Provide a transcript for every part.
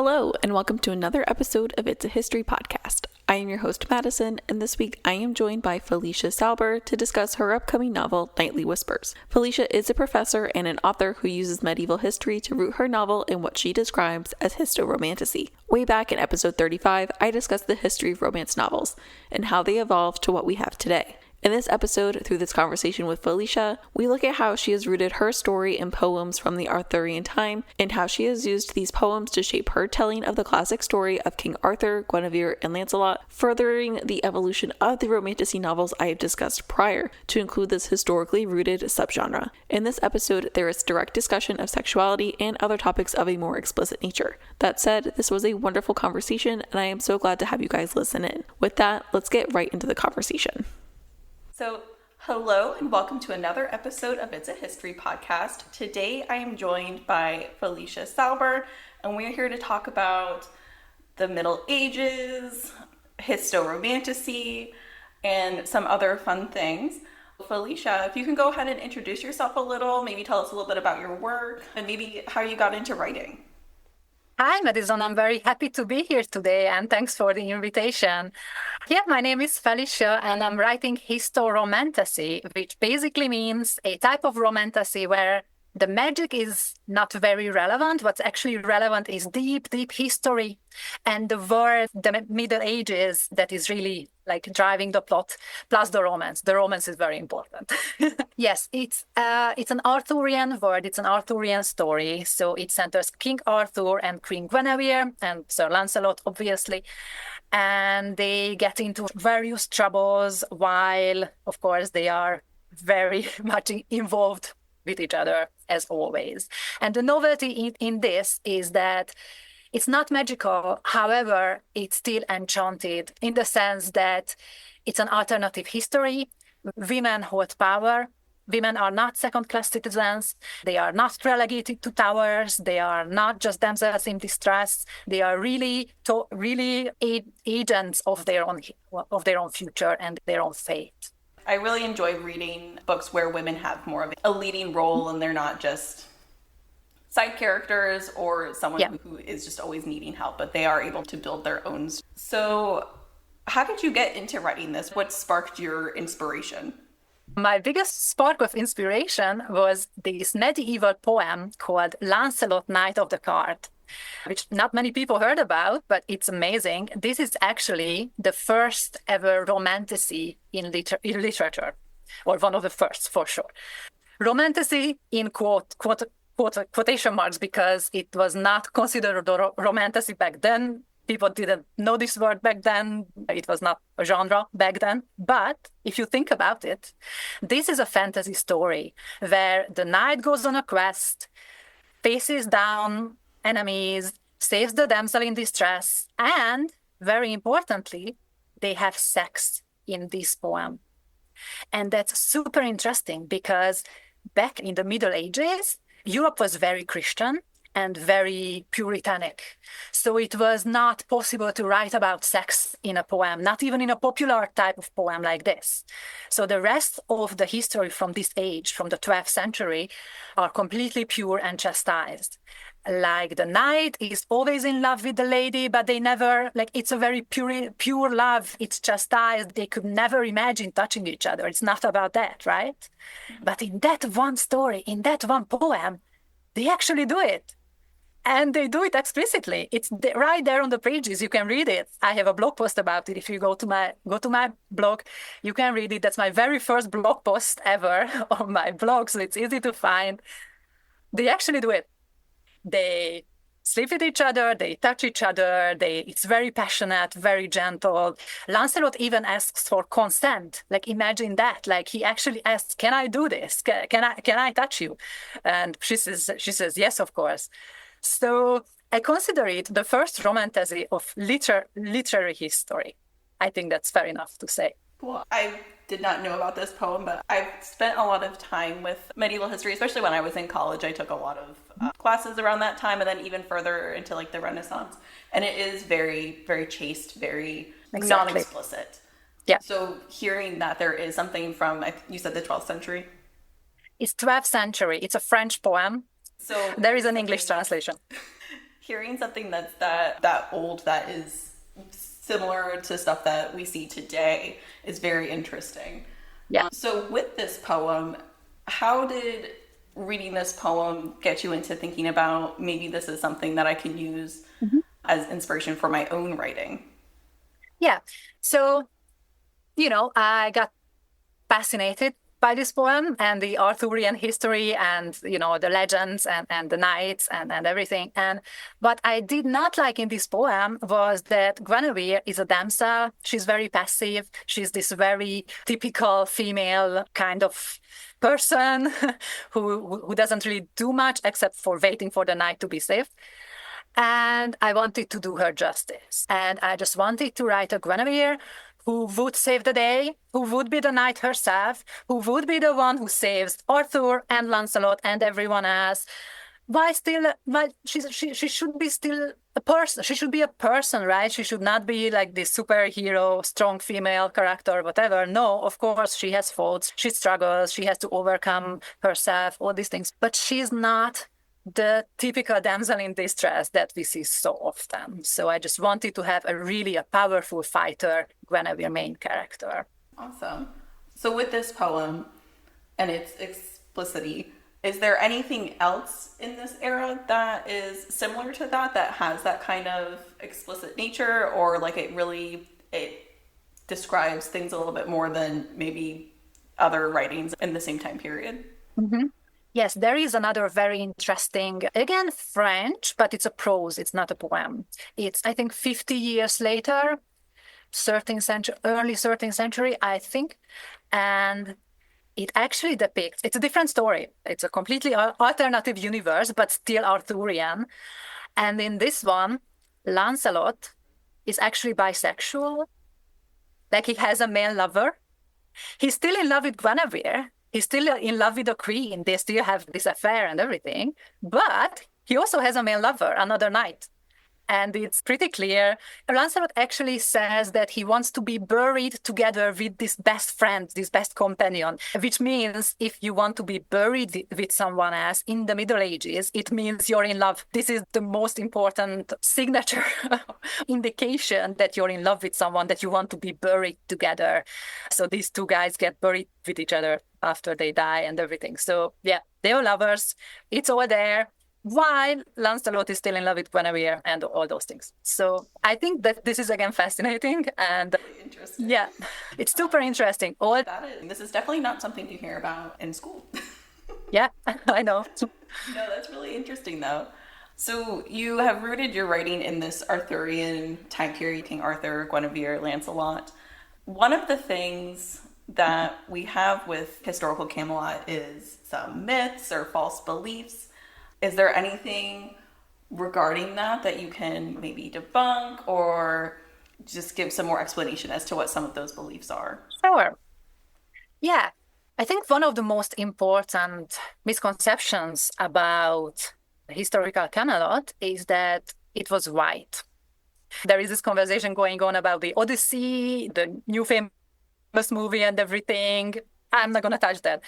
Hello, and welcome to another episode of It's a History podcast. I am your host, Madison, and this week I am joined by Felicia Salber to discuss her upcoming novel, Kinightly Whispers. Felicia is a professor and an author who uses medieval history to root her novel in what she describes as HistoRomantasy. Way back in episode 35, I discussed the history of romance novels and how they evolved to what we have today. In this episode, through this conversation with Felicia, we look at how she has rooted her story in poems from the Arthurian time and how she has used these poems to shape her telling of the classic story of King Arthur, Guinevere, and Lancelot, furthering the evolution of the romantasy novels I have discussed prior to include this historically rooted subgenre. In this episode, there is direct discussion of sexuality and other topics of a more explicit nature. That said, this was a wonderful conversation, and I am so glad to have you guys listen in. With that, let's get right into the conversation. So, hello and welcome to another episode of It's a History podcast. Today I am joined by Felicia Salber, and we're here to talk about the Middle Ages, HistoRomantasy, and some other fun things. Felicia, if you can go ahead and introduce yourself a little, maybe tell us a little bit about your work, and maybe how you got into writing. Hi, Madison. I'm very happy to be here today, and thanks for the invitation. Yeah, my name is Felicia, and I'm writing HistoRomantasy, which basically means a type of romantasy where the magic is not very relevant. What's actually relevant is deep, deep history and the world, the Middle Ages, that is really like driving the plot, plus the romance. The romance is very important. Yes, it's an Arthurian world. It's an Arthurian story. So it centers King Arthur and Queen Guinevere and Sir Lancelot, obviously. And they get into various troubles while, of course, they are very much involved with each other, as always. And the novelty in this is that it's not magical, however, it's still enchanted in the sense that it's an alternative history. Women hold power. Women are not second-class citizens. They are not relegated to towers. They are not just damsels in distress. They are really agents of their own future and their own fate. I really enjoy reading books where women have more of a leading role and they're not just side characters or someone who is just always needing help, but they are able to build their own. So how did you get into writing this? What sparked your inspiration? My biggest spark of inspiration was this medieval poem called Lancelot, Knight of the Cart, which not many people heard about, but it's amazing. This is actually the first ever romantasy in literature, or one of the first for sure. Romantasy in quotation marks, because it was not considered a romantasy back then. People didn't know this word back then. It was not a genre back then. But if you think about it, this is a fantasy story where the knight goes on a quest, faces down enemies, saves the damsel in distress, and very importantly, they have sex in this poem. And that's super interesting because back in the Middle Ages, Europe was very Christian and very puritanic. So it was not possible to write about sex in a poem, not even in a popular type of poem like this. So the rest of the history from this age, from the 12th century, are completely pure and chastised. Like the knight is always in love with the lady, but they never, it's a very pure love. It's chastised. They could never imagine touching each other. It's not about that, right? Mm-hmm. But in that one story, in that one poem, they actually do it. And they do it explicitly. It's right there on the pages. You can read it. I have a blog post about it. If you go to my blog, you can read it. That's my very first blog post ever on my blog, so it's easy to find. They actually do it. They sleep with each other, they touch each other, it's very passionate, very gentle. Lancelot even asks for consent. Imagine that. He actually asks, "Can I do this? Can I touch you?" And she says, "Yes, of course." So I consider it the first romantasy of literary history. I think that's fair enough to say. Well, I did not know about this poem, but I've spent a lot of time with medieval history, especially when I was in college. I took a lot of classes around that time, and then even further into the Renaissance. And it is very, very chaste, very non-explicit. Yeah. So hearing that there is something from, you said the 12th century? It's 12th century. It's a French poem. So there is an English translation. Hearing something that's that old that is similar to stuff that we see today is very interesting. Yeah. So with this poem, how did reading this poem get you into thinking about maybe this is something that I can use as inspiration for my own writing? Yeah. So, I got fascinated by this poem and the Arthurian history and, the legends and the knights and everything. And what I did not like in this poem was that Guinevere is a damsel. She's very passive. She's this very typical female kind of person who doesn't really do much except for waiting for the knight to be saved. And I wanted to do her justice. And I just wanted to write a Guinevere who would save the day, who would be the knight herself, who would be the one who saves Arthur and Lancelot and everyone else. Why she should be still a person. She should be a person, right? She should not be like this superhero, strong female character, whatever. No, of course, she has faults. She struggles. She has to overcome herself, all these things. But she's not the typical damsel in distress that we see so often. So I just wanted to have a powerful fighter, Guinevere main character. Awesome. So with this poem and its explicitity, is there anything else in this era that is similar to that has that kind of explicit nature, or like it describes things a little bit more than maybe other writings in the same time period? Mm-hmm. Yes, there is another very interesting, again, French, but it's a prose, it's not a poem. It's, I think, 50 years later, 13th century, early 13th century, I think. And it actually depicts, it's a different story. It's a completely alternative universe, but still Arthurian. And in this one, Lancelot is actually bisexual. Like he has a male lover. He's still in love with Guinevere. He's still in love with the queen. They still have this affair and everything. But he also has a male lover, another knight. And it's pretty clear. Lancelot actually says that he wants to be buried together with this best friend, this best companion, which means if you want to be buried with someone else in the Middle Ages, it means you're in love. This is the most important signature indication that you're in love with someone, that you want to be buried together. So these two guys get buried with each other after they die and everything. So yeah, they are lovers. It's all there. While Lancelot is still in love with Guinevere and all those things. So I think that this is, again, fascinating. And interesting. Yeah, it's super interesting. This is definitely not something you hear about in school. Yeah, I know. No, that's really interesting, though. So you have rooted your writing in this Arthurian time period, King Arthur, Guinevere, Lancelot. One of the things that we have with historical Camelot is some myths or false beliefs. Is there anything regarding that you can maybe debunk or just give some more explanation as to what some of those beliefs are? Sure. Yeah, I think one of the most important misconceptions about historical Camelot is that it was white. There is this conversation going on about the Odyssey, the new famous movie and everything. I'm not going to touch that.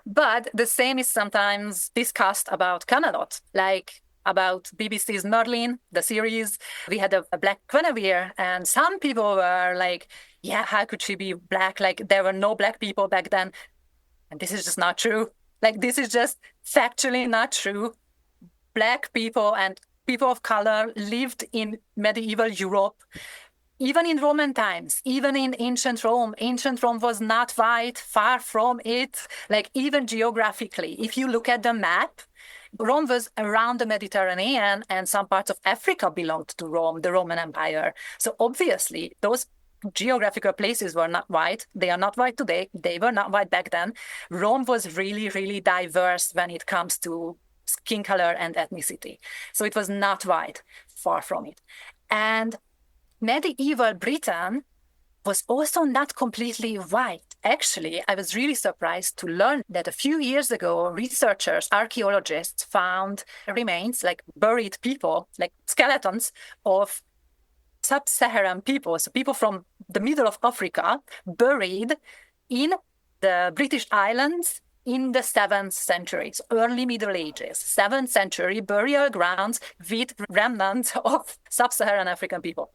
But the same is sometimes discussed about Camelot, like about BBC's Merlin, the series. We had a black Guinevere, and some people were like, yeah, how could she be black? Like, there were no black people back then. And this is just not true. Like, this is just factually not true. Black people and people of color lived in medieval Europe. Even in Roman times, even in ancient Rome was not white, far from it. Like even geographically, if you look at the map, Rome was around the Mediterranean and some parts of Africa belonged to Rome, the Roman Empire. So obviously those geographical places were not white. They are not white today. They were not white back then. Rome was really, really diverse when it comes to skin color and ethnicity. So it was not white, far from it. And medieval Britain was also not completely white. Actually, I was really surprised to learn that a few years ago, researchers, archaeologists found remains, like buried people, like skeletons of sub-Saharan people, so people from the middle of Africa, buried in the British Islands in the 7th century, so early Middle Ages, 7th century burial grounds with remnants of sub-Saharan African people.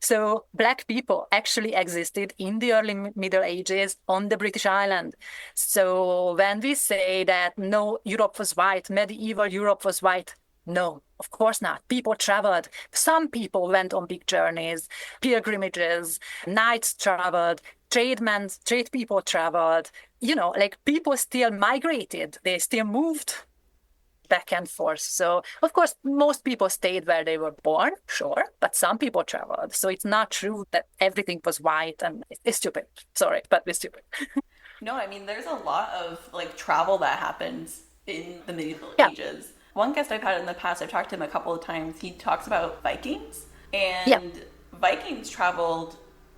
So Black people actually existed in the early Middle Ages on the British Island. So when we say that no, Europe was white, medieval Europe was white, no, of course not. People traveled. Some people went on big journeys, pilgrimages, knights traveled, trade people traveled. Like people still migrated. They still moved back and forth. So, of course, most people stayed where they were born, sure, but some people traveled. So it's not true that everything was white, and it's stupid. Sorry, but it's stupid. No, I mean, there's a lot of like travel that happens in the medieval Yeah. ages. One guest I've had in the past, I've talked to him a couple of times, he talks about Vikings, and Yeah. Vikings traveled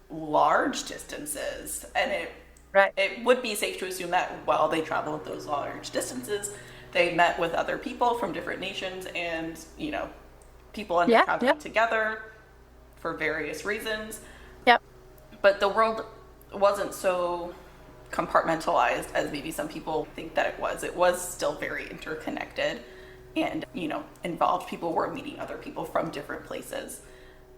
large distances, and Right. it would be safe to assume that while they traveled those large distances, they met with other people from different nations, and people ended up traveling together for various reasons. Yep. But the world wasn't so compartmentalized as maybe some people think that it was. It was still very interconnected, and involved. People were meeting other people from different places.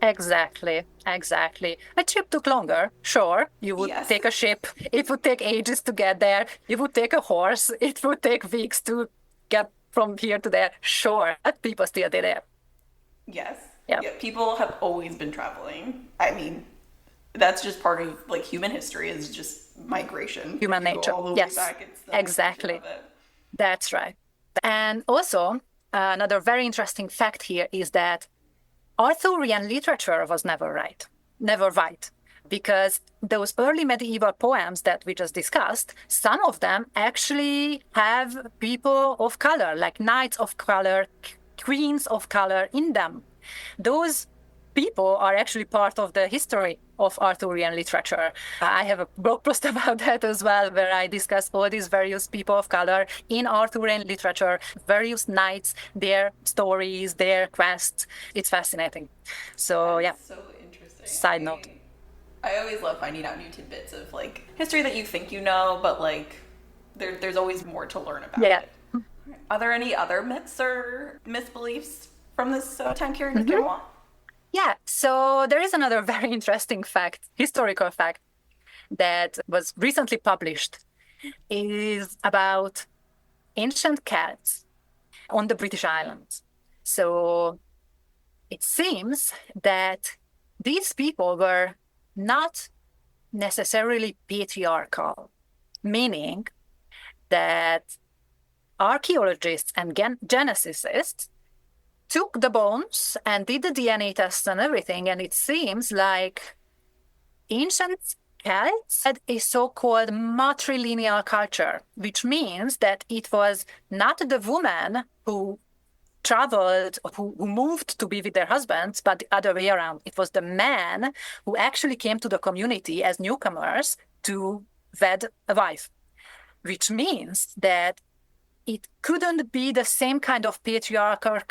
Exactly. A trip took longer, sure. You would take a ship. It would take ages to get there. You would take a horse. It would take weeks to get from here to there. Sure, but people still did it. Yes. Yeah. People have always been traveling. I mean, that's just part of like human history, is just migration. Human nature. Yes. Exactly. That's right. And also, another very interesting fact here is that Arthurian literature was never white, because those early medieval poems that we just discussed, some of them actually have people of color, like knights of color, queens of color in them. Those people are actually part of the history of Arthurian literature. I have a blog post about that as well, where I discuss all these various people of color in Arthurian literature, various knights, their stories, their quests. It's fascinating. So, That's so interesting. Side note. I always love finding out new tidbits of like history that you think you know, but like there's always more to learn about it. Are there any other myths or misbeliefs from this time period that you want? Yeah, so there is another very interesting fact, historical fact, that was recently published, is about ancient Celts on the British Islands. So it seems that these people were not necessarily patriarchal, meaning that archaeologists and geneticists took the bones and did the DNA tests and everything, and it seems like ancient Celts had a so-called matrilineal culture, which means that it was not the woman who traveled, who moved to be with their husbands, but the other way around. It was the man who actually came to the community as newcomers to wed a wife, which means that it couldn't be the same kind of patriarchal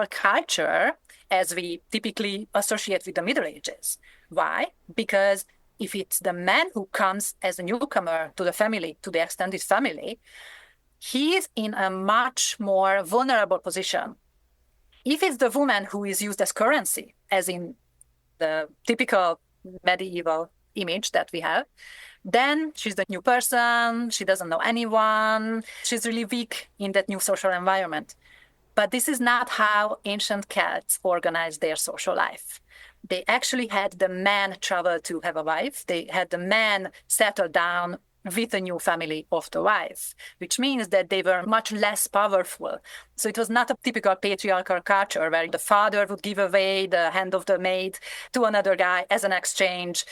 culture as we typically associate with the Middle Ages. Why? Because if it's the man who comes as a newcomer to the family, to the extended family, he is in a much more vulnerable position. If it's the woman who is used as currency, as in the typical medieval image that we have, then she's the new person, she doesn't know anyone, she's really weak in that new social environment. But this is not how ancient Celts organized their social life. They actually had the man travel to have a wife. They had the man settle down with a new family of the wife, which means that they were much less powerful. So it was not a typical patriarchal culture where the father would give away the hand of the maid to another guy as an exchange.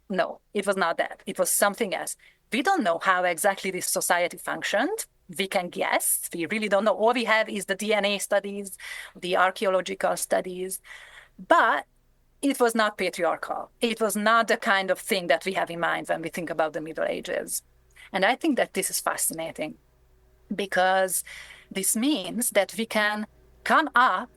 No, it was not that. It was something else. We don't know how exactly this society functioned. We can guess. We really don't know. All we have is the DNA studies, the archaeological studies. But it was not patriarchal. It was not the kind of thing that we have in mind when we think about the Middle Ages. And I think that this is fascinating, because this means that we can come up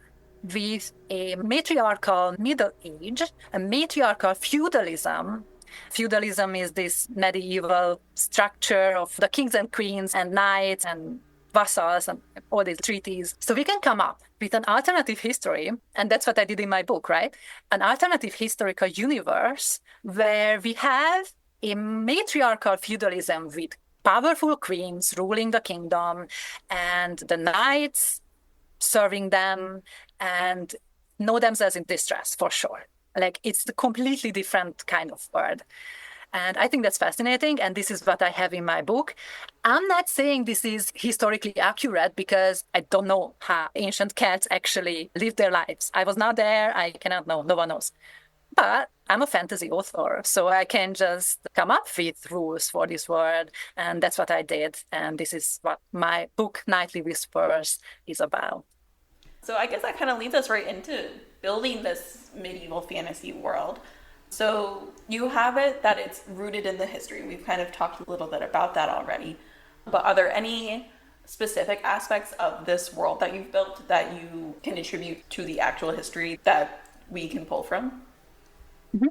with a matriarchal Middle Age, a matriarchal feudalism, Feudalism is this medieval structure of the kings and queens and knights and vassals and all these treaties. So we can come up with an alternative history, and that's what I did in my book, right? An alternative historical universe where we have a matriarchal feudalism with powerful queens ruling the kingdom and the knights serving them and no damsels in distress, for sure. Like, it's a completely different kind of world. And I think that's fascinating. And this is what I have in my book. I'm not saying this is historically accurate because I don't know how ancient Celts actually lived their lives. I was not there. I cannot know. No one knows. But I'm a fantasy author, so I can just come up with rules for this world. And that's what I did. And this is what my book, Kinightly Whispers, is about. So I guess that kind of leads us right into building this medieval fantasy world. So you have it that it's rooted in the history. We've kind of talked a little bit about that already. But are there any specific aspects of this world that you've built that you can attribute to the actual history that we can pull from? Mm-hmm.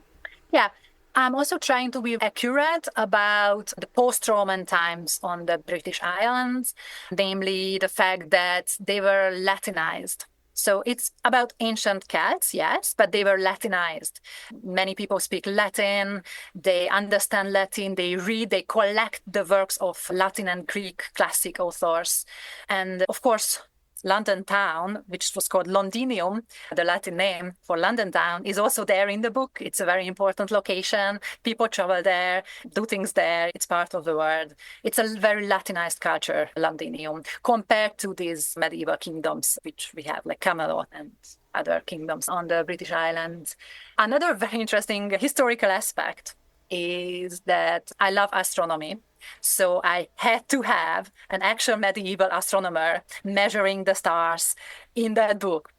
Yeah. I'm also trying to be accurate about the post-Roman times on the British Islands, namely the fact that they were Latinized. So it's about ancient Celts, yes, but they were Latinized. Many people speak Latin, they understand Latin, they read, they collect the works of Latin and Greek classic authors. And of course, London town, which was called Londinium, the Latin name for London town, is also there in the book. It's a very important location. People travel there, do things there. It's part of the world. It's a very Latinized culture, Londinium, compared to these medieval kingdoms, which we have, like Camelot and other kingdoms on the British Islands. Another very interesting historical aspect is that I love astronomy. So I had to have an actual medieval astronomer measuring the stars in that book.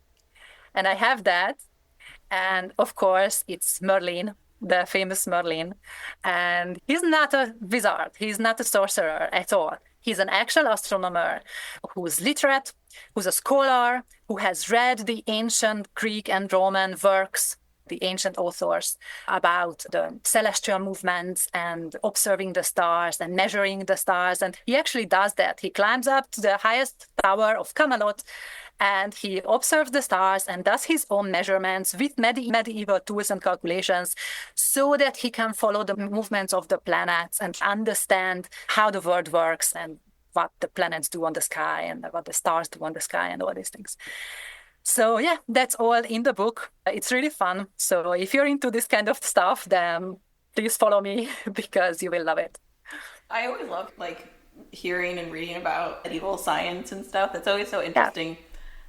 And I have that. And of course, it's Merlin, the famous Merlin. And he's not a wizard. He's not a sorcerer at all. He's an actual astronomer who's literate, who's a scholar, who has read the ancient Greek and Roman works, the ancient authors, about the celestial movements and observing the stars and measuring the stars. And he actually does that. He climbs up to the highest tower of Camelot and he observes the stars and does his own measurements with medieval tools and calculations so that he can follow the movements of the planets and understand how the world works and what the planets do on the sky and what the stars do on the sky and all these things. So yeah, that's all in the book. It's really fun. So if you're into this kind of stuff, then please follow me because you will love it. I always love hearing and reading about medieval science and stuff. It's always so interesting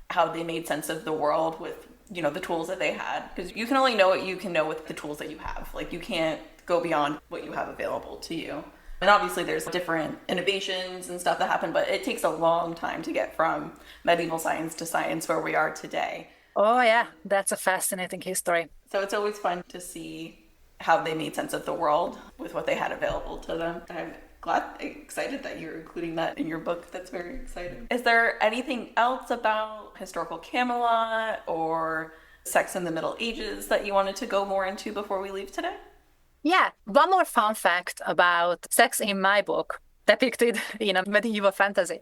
how they made sense of the world with, the tools that they had. Because you can only know what you can know with the tools that you have. Like, you can't go beyond what you have available to you. And obviously there's different innovations and stuff that happen, but it takes a long time to get from medieval science to science where we are today. Oh yeah, that's a fascinating history. So it's always fun to see how they made sense of the world with what they had available to them. I'm excited that you're including that in your book. That's very exciting. Is there anything else about historical Camelot or sex in the Middle Ages that you wanted to go more into before we leave today? Yeah, one more fun fact about sex in my book, depicted in a medieval fantasy.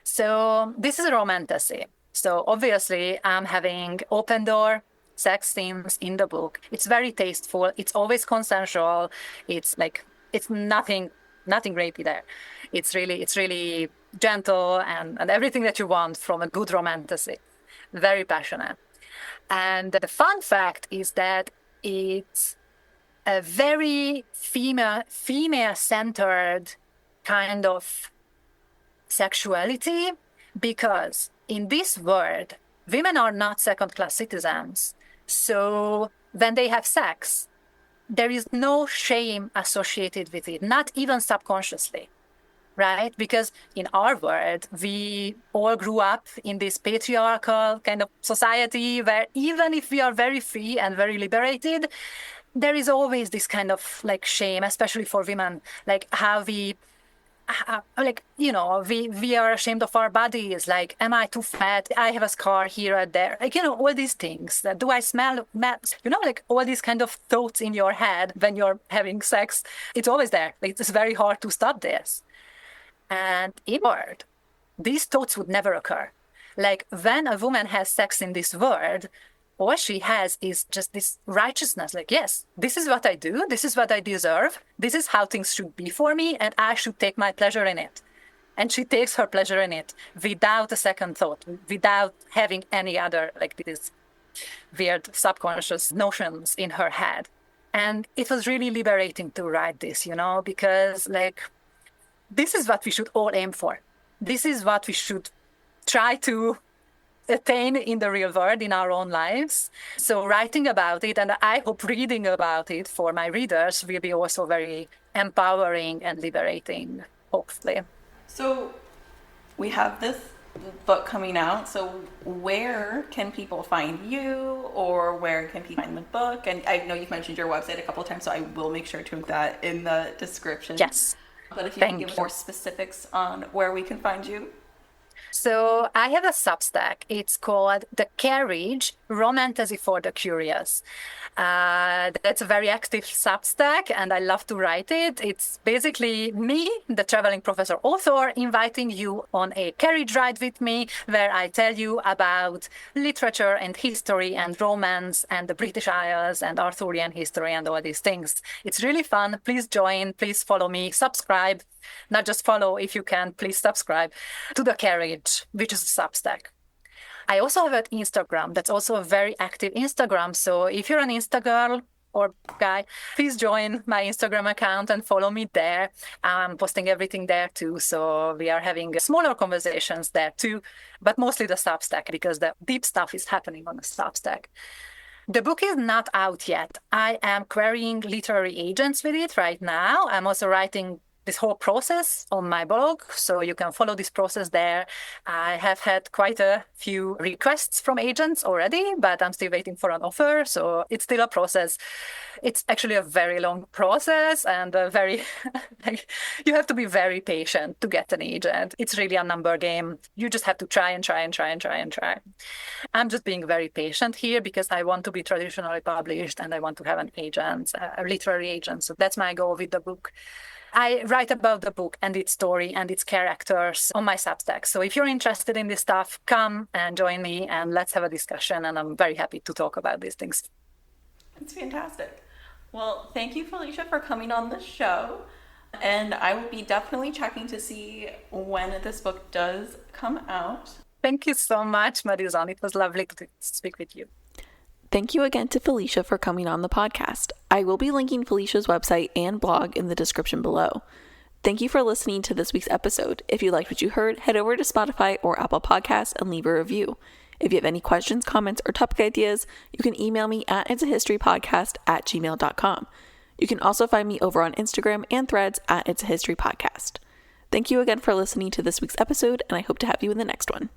So this is a romantasy. So obviously I'm having open door sex themes in the book. It's very tasteful. It's always consensual. It's nothing rapey there. It's really gentle and everything that you want from a good romantasy. Very passionate. And the fun fact is that it's a very female-centered kind of sexuality, because in this world, women are not second-class citizens. So when they have sex, there is no shame associated with it, not even subconsciously, right? Because in our world, we all grew up in this patriarchal kind of society where even if we are very free and very liberated, there is always this kind of shame, especially for women, how we like, we are ashamed of our bodies. Like, am I too fat? I have a scar here or there. Like, all these things. Do I smell? Like all these kind of thoughts in your head when you're having sex. It's always there. Like, it's very hard to stop this. And inward, these thoughts would never occur. Like, when a woman has sex in this world, all she has is just this righteousness. Like, yes, this is what I do. This is what I deserve. This is how things should be for me. And I should take my pleasure in it. And she takes her pleasure in it without a second thought, without having any other, like, these weird subconscious notions in her head. And it was really liberating to write this, because, like, this is what we should all aim for. This is what we should try to attain in the real world, in our own lives. So writing about it, and I hope reading about it for my readers, will be also very empowering and liberating, hopefully. So we have this book coming out. So where can people find you, or where can people find the book? And I know you've mentioned your website a couple of times, so I will make sure to link that in the description. Yes. But if you can give more specifics on where we can find you. So I have a Substack. It's called The Carriage, Romantasy for the Curious. That's a very active Substack, and I love to write it. It's basically me, the traveling professor author, inviting you on a carriage ride with me, where I tell you about literature and history and romance and the British Isles and Arthurian history and all these things. It's really fun. Please join. Please follow me. Subscribe. Not just follow, if you can, please subscribe to The Carriage, which is a Substack. I also have an Instagram. That's also a very active Instagram. So if you're an Insta girl or guy, please join my Instagram account and follow me there. I'm posting everything there too. So we are having smaller conversations there too, but mostly the Substack, because the deep stuff is happening on the Substack. The book is not out yet. I am querying literary agents with it right now. I'm also writing this whole process on my blog, so you can follow this process there. I have had quite a few requests from agents already, but I'm still waiting for an offer, so it's still a process. It's actually a very long process, and a very you have to be very patient to get an agent. It's really a number game. You just have to try and try and try and try and try. I'm just being very patient here because I want to be traditionally published and I want to have an agent, a literary agent. So that's my goal with the book. I write about the book and its story and its characters on my Substack. So if you're interested in this stuff, come and join me and let's have a discussion. And I'm very happy to talk about these things. That's fantastic. Well, thank you, Felicia, for coming on the show. And I will be definitely checking to see when this book does come out. Thank you so much, Madison. It was lovely to speak with you. Thank you again to Felicia for coming on the podcast. I will be linking Felicia's website and blog in the description below. Thank you for listening to this week's episode. If you liked what you heard, head over to Spotify or Apple Podcasts and leave a review. If you have any questions, comments, or topic ideas, you can email me at itsahistorypodcast@gmail.com. You can also find me over on Instagram and Threads at It's a History Podcast. Thank you again for listening to this week's episode, and I hope to have you in the next one.